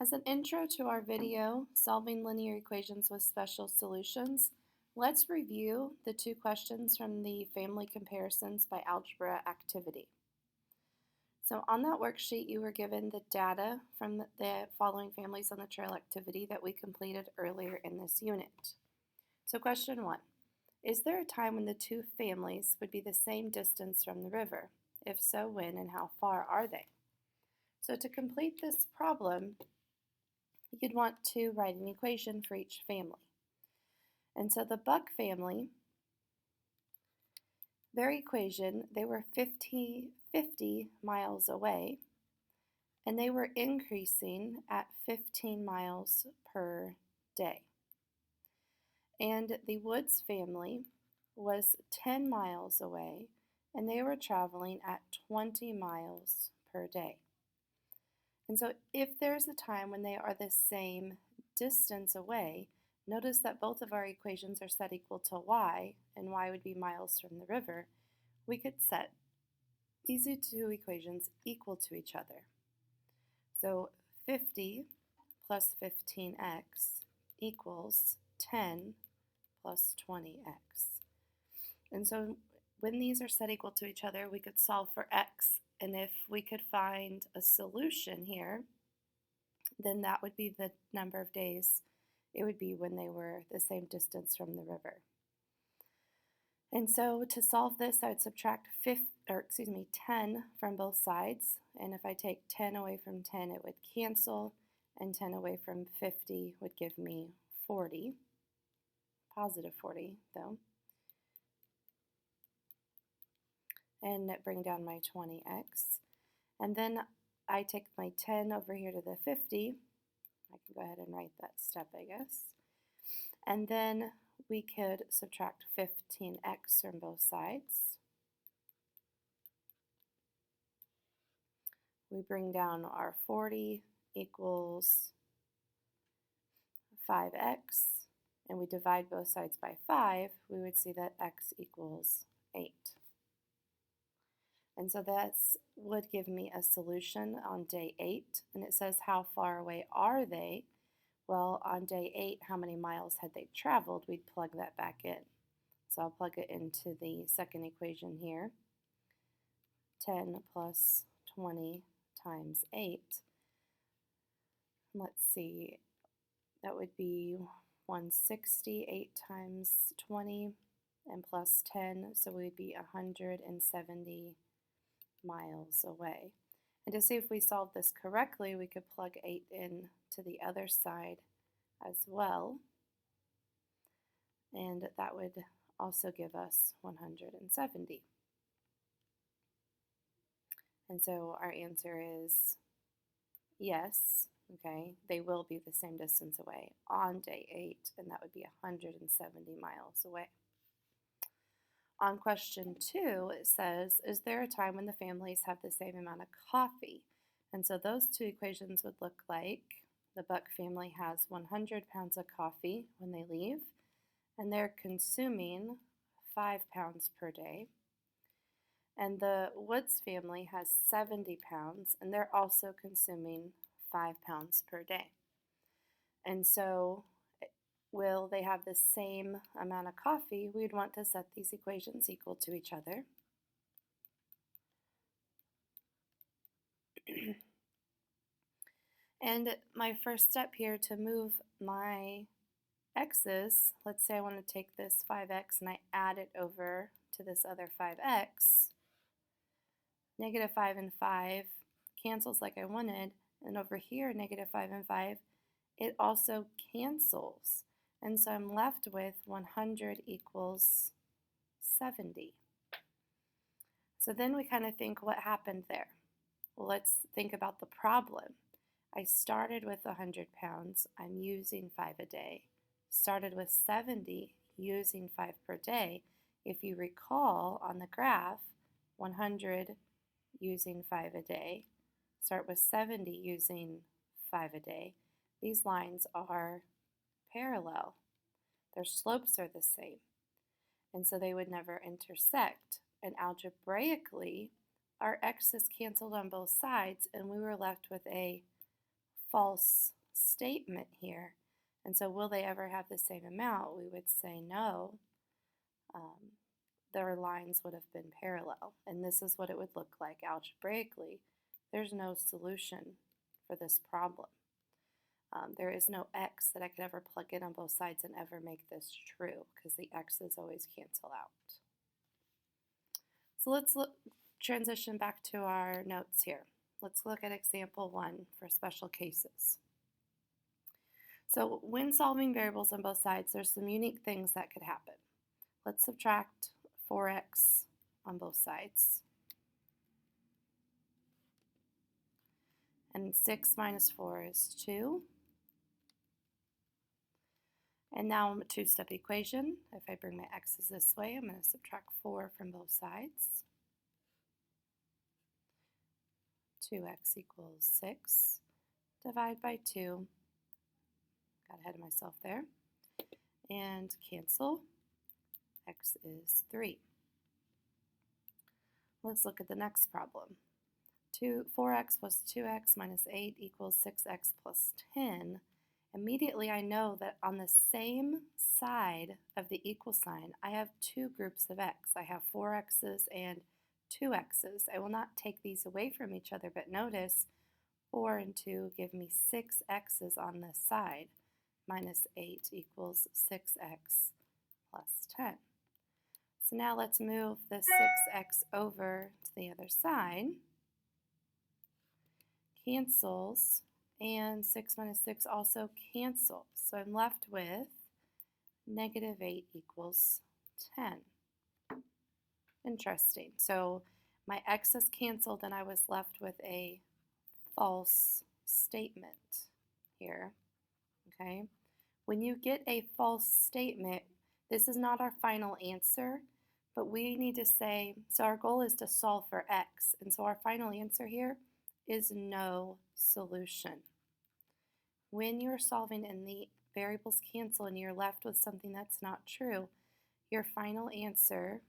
As an intro to our video, Solving Linear Equations with Special Solutions, let's review the two questions from the Family Comparisons by Algebra activity. So on that worksheet, you were given the data from the following families on the trail activity that we completed earlier in this unit. So question 1, is there a time when the two families would be the same distance from the river? If so, when and how far are they? So to complete this problem, you'd want to write an equation for each family. And so the Buck family, their equation, they were 50 miles away, and they were increasing at 15 miles per day. And the Woods family was 10 miles away, and they were traveling at 20 miles per day. And so if there's a time when they are the same distance away, notice that both of our equations are set equal to y, and y would be miles from the river. We could set these two equations equal to each other. So 50 plus 15x equals 10 plus 20x. And so when these are set equal to each other, we could solve for x. And if we could find a solution here, then that would be the number of days it would be when they were the same distance from the river. And so to solve this, I would subtract 10 from both sides. And if I take 10 away from 10, it would cancel. And 10 away from 50 would give me 40. Positive 40, though. And bring down my 20x. And then I take my 10 over here to the 50. I can go ahead and write that step, I guess. And then we could subtract 15x from both sides. We bring down our 40 equals 5x, and we divide both sides by 5, we would see that x equals 8. And so that would give me a solution on day 8, and it says how far away are they? Well, on day 8, how many miles had they traveled? We'd plug that back in. So I'll plug it into the second equation here. 10 plus 20 times 8. Let's see, that would be 160, 8 times 20, and plus 10, so we'd be 170 miles away. And to see if we solve this correctly, we could plug 8 in to the other side as well. And that would also give us 170. And so our answer is yes, okay, they will be the same distance away on day 8, and that would be 170 miles away. On question 2, it says, is there a time when the families have the same amount of coffee? And so those two equations would look like the Buck family has 100 pounds of coffee when they leave, and they're consuming 5 pounds per day. And the Woods family has 70 pounds, and they're also consuming 5 pounds per day. And so will they have the same amount of coffee? We'd want to set these equations equal to each other. And my first step here to move my x's, let's say I want to take this 5x and I add it over to this other 5x. Negative 5 and 5 cancels like I wanted, and over here, negative 5 and 5, it also cancels. And so I'm left with 100 equals 70. So then we kind of think, what happened there? Well, let's think about the problem. I started with 100 pounds. I'm using 5 a day. Started with 70, using 5 per day. If you recall on the graph, 100 using 5 a day. Start with 70 using 5 a day. These lines are parallel. Their slopes are the same. And so they would never intersect. And algebraically, our x's canceled on both sides, and we were left with a false statement here. And so will they ever have the same amount? We would say no. Their lines would have been parallel. And this is what it would look like algebraically. There's no solution for this problem. There is no x that I could ever plug in on both sides and ever make this true because the x's always cancel out. So let's transition back to our notes here. Let's look at example 1 for special cases. So when solving variables on both sides, there's some unique things that could happen. Let's subtract 4x on both sides. And 6 minus 4 is 2. And now I'm a two-step equation. If I bring my x's this way, I'm going to subtract 4 from both sides. 2x equals 6. Divide by 2. Got ahead of myself there. And cancel. X is 3. Let's look at the next problem. 4x plus 2x minus 8 equals 6x plus 10. Immediately I know that on the same side of the equal sign, I have two groups of x. I have 4x's and 2x's. I will not take these away from each other, but notice 4 and 2 give me 6x's on this side. Minus 8 equals 6x plus 10. So now let's move the 6x over to the other side. Cancels, and 6 minus 6 also cancels. So I'm left with negative 8 equals 10. Interesting. So my x's canceled and I was left with a false statement here. Okay? When you get a false statement, this is not our final answer, but we need to say, so our goal is to solve for x, and so our final answer here is no solution. When you're solving and the variables cancel and you're left with something that's not true, your final answer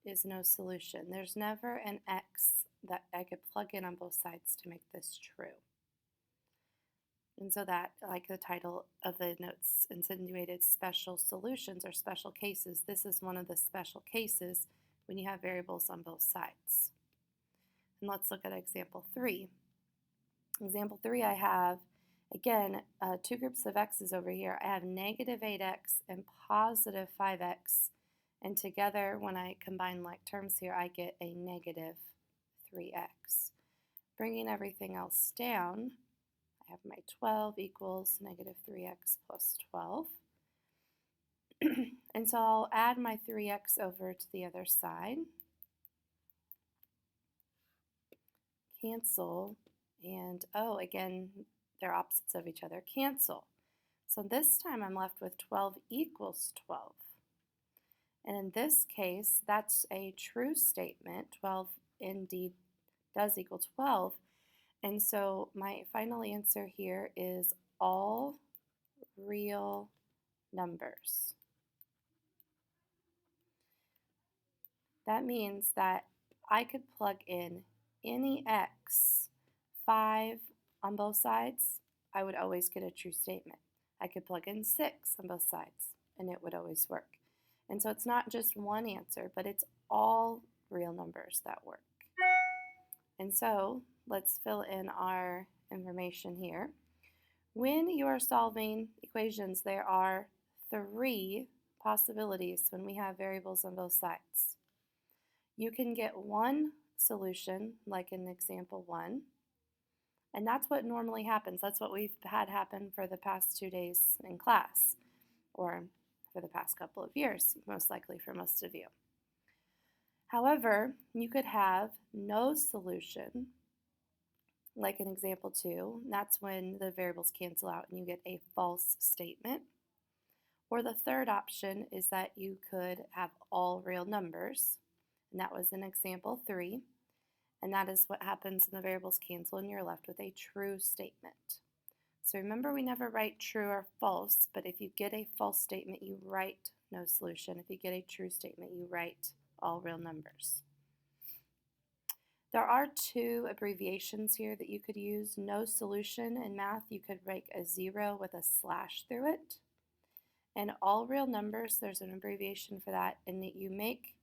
is no solution. There's never an x that I could plug in on both sides to make this true. And so that, like the title of the notes insinuated, special solutions or special cases. This is one of the special cases when you have variables on both sides. And let's look at example 3. Example 3, I have, again, two groups of x's over here. I have negative 8x and positive 5x. And together, when I combine like terms here, I get a negative 3x. Bringing everything else down, I have my 12 equals negative 3x plus 12. And so I'll add my 3x over to the other side. Cancel, and oh, again, they're opposites of each other. Cancel. So this time I'm left with 12 equals 12. And in this case, that's a true statement. 12 indeed does equal 12. And so my final answer here is all real numbers. That means that I could plug in any x, 5 on both sides, I would always get a true statement. I could plug in 6 on both sides, and it would always work. And so it's not just one answer, but it's all real numbers that work. And so let's fill in our information here. When you are solving equations, there are 3 possibilities when we have variables on both sides. You can get one solution, like in example 1, and that's what normally happens. That's what we've had happen for the past 2 days in class, or for the past couple of years, most likely for most of you. However, you could have no solution, like in example 2, and that's when the variables cancel out and you get a false statement. Or the third option is that you could have all real numbers, and that was in example 3. And that is what happens when the variables cancel and you're left with a true statement. So remember, we never write true or false, but if you get a false statement, you write no solution. If you get a true statement, you write all real numbers. There are two abbreviations here that you could use. No solution in math, you could write a 0 with a slash through it. And all real numbers, there's an abbreviation for that, and you make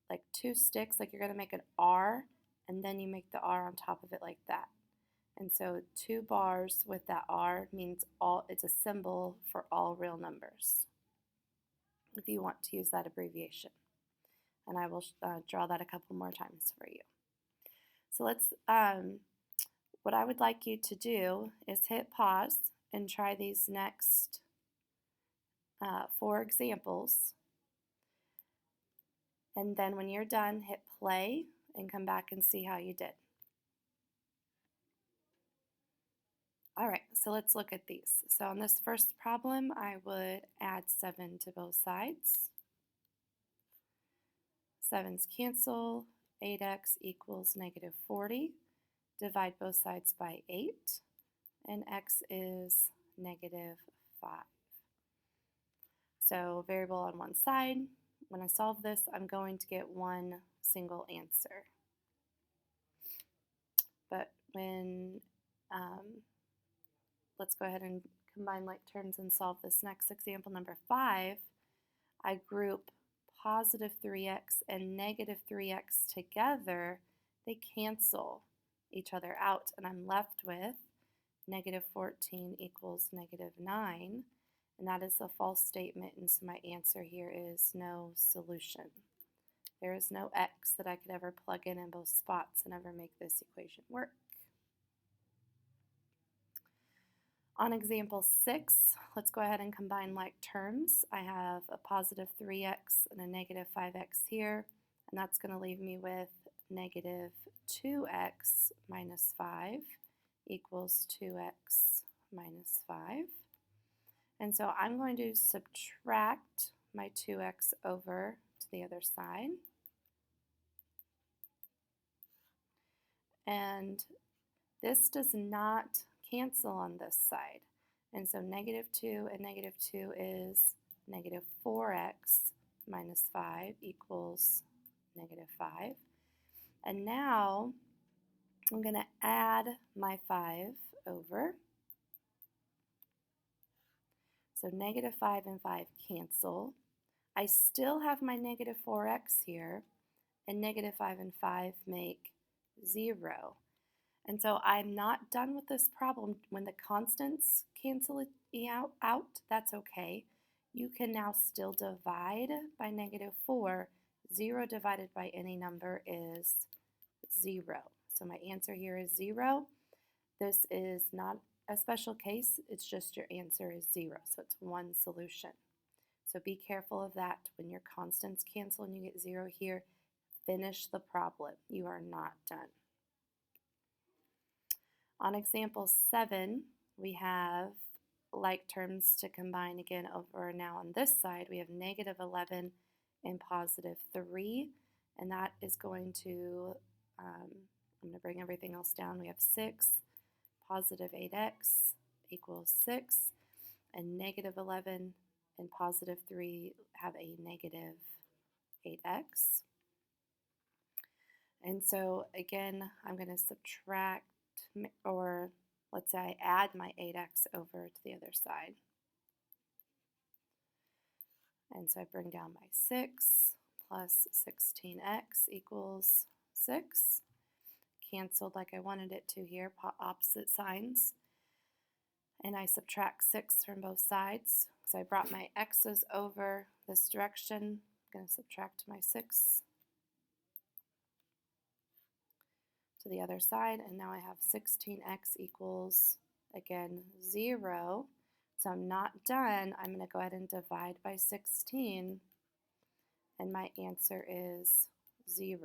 like two sticks, like you're going to make an R, and then you make the R on top of it like that. And so 2 bars with that R means it's a symbol for all real numbers, if you want to use that abbreviation. And I will draw that a couple more times for you. So what I would like you to do is hit pause and try these next 4 examples. And then when you're done, hit play and come back and see how you did. All right, so let's look at these. So on this first problem, I would add 7 to both sides. 7's cancel. 8x equals negative 40. Divide both sides by 8, and x is negative 5. So variable on one side. When I solve this, I'm going to get one single answer. But let's go ahead and combine like terms and solve this next example, number 5. I group positive 3x and negative 3x together. They cancel each other out, and I'm left with negative 14 equals negative 9. And that is a false statement, and so my answer here is no solution. There is no x that I could ever plug in both spots and ever make this equation work. On example 6, let's go ahead and combine like terms. I have a positive 3x and a negative 5x here, and that's going to leave me with negative 2x minus 5 equals 2x minus 5. And so I'm going to subtract my 2x over to the other side. And this does not cancel on this side. And so negative 2 and negative 2 is negative 4x minus 5 equals negative 5. And now I'm going to add my 5 over. So negative 5 and 5 cancel. I still have my negative 4x here, and negative 5 and 5 make 0. And so I'm not done with this problem. When the constants cancel out, that's okay. You can now still divide by negative 4. 0 divided by any number is 0. So my answer here is 0. This is not a special case, it's just your answer is 0, so it's one solution. So be careful of that. When your constants cancel and you get 0 here, finish the problem. You are not done. On example 7, we have like terms to combine again over now on this side. We have negative 11 and positive 3, and that is going to, I'm going to bring everything else down. We have 6. Positive 8x equals 6, and negative 11 and positive 3 have a negative 8x. And so again, I'm going to subtract, or let's say I add my 8x over to the other side. And so I bring down my 6 plus 16x equals 6. Canceled like I wanted it to here, opposite signs. And I subtract 6 from both sides. So I brought my x's over this direction. I'm going to subtract my 6 to the other side, and now I have 16x equals, again, 0. So I'm not done. I'm going to go ahead and divide by 16, and my answer is 0.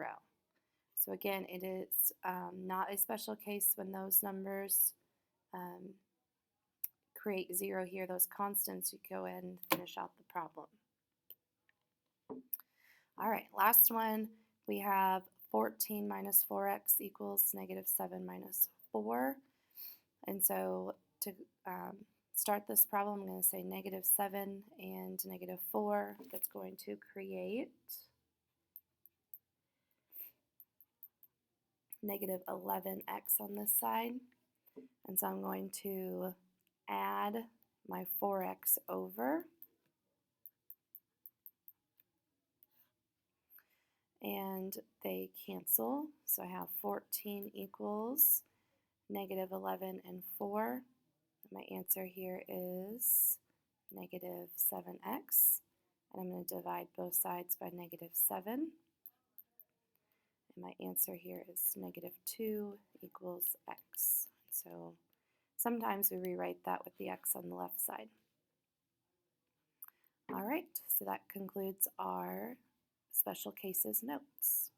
So again, it is not a special case when those numbers create 0 here, those constants. You go ahead and finish out the problem. All right, last one. We have 14 minus 4x equals negative 7 minus 4. And so to start this problem, I'm going to say negative 7 and negative 4. That's going to create negative 11x on this side. And so I'm going to add my 4x over. And they cancel. So I have 14 equals negative 11 and 4. My answer here is negative 7x. And I'm going to divide both sides by negative 7. And my answer here is negative 2 equals x. So sometimes we rewrite that with the x on the left side. All right, so that concludes our special cases notes.